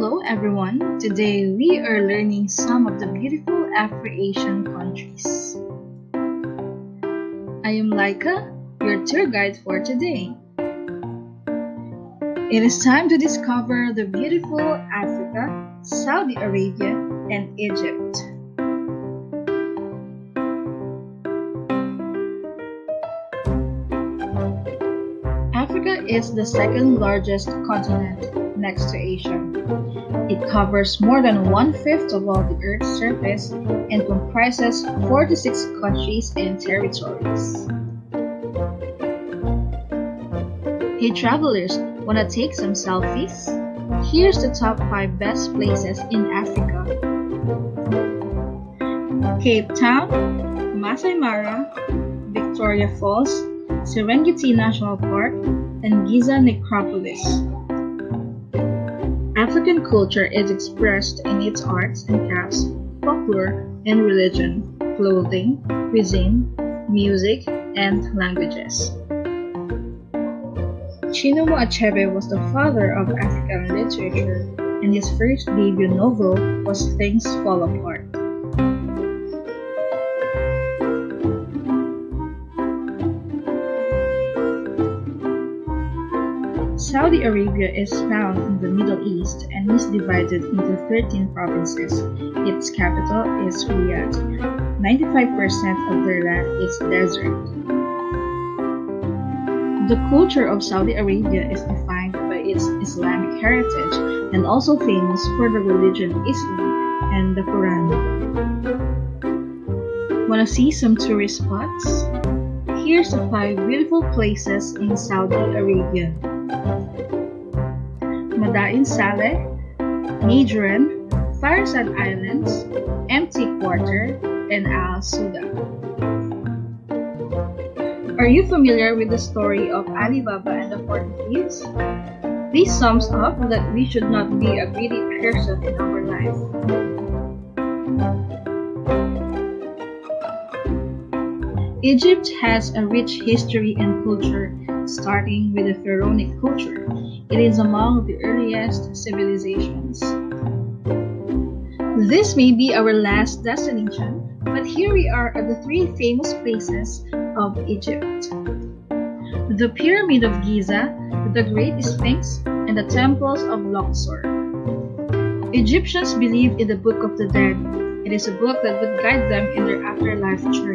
Hello everyone. Today we are learning some of the beautiful Afro-Asian countries. I am Laika, your tour guide for today. It is time to discover the beautiful Africa, Saudi Arabia, and Egypt. Africa is the second largest continent next to Asia. It covers more than one-fifth of all the Earth's surface and comprises 46 countries and territories. Hey travelers, wanna take some selfies? Here's the top 5 best places in Africa. Cape Town, Masai Mara, Victoria Falls, Serengeti National Park, and Giza Necropolis. African culture is expressed in its arts and crafts, folklore and religion, clothing, cuisine, music, and languages. Chinua Achebe was the father of African literature, and his first debut novel was Things Fall Apart. Saudi Arabia is found in the Middle East and is divided into 13 provinces. Its capital is Riyadh. 95% of the land is desert. The culture of Saudi Arabia is defined by its Islamic heritage and also famous for the religion Islam and the Quran. Wanna see some tourist spots? Here's the 5 beautiful places in Saudi Arabia. Madain Saleh, Najran, Fireside Islands, Empty Quarter, and Al Suda. Are you familiar with the story of Ali Baba and the 40 Thieves? This sums up that we should not be a greedy person in our life. Egypt has a rich history and culture, starting with the Pharaonic culture. It is among the earliest civilizations. This may be our last destination, but here we are at the 3 famous places of Egypt. The Pyramid of Giza, the Great Sphinx, and the temples of Luxor. Egyptians believe in the Book of the Dead. It is a book that would guide them in their afterlife journey.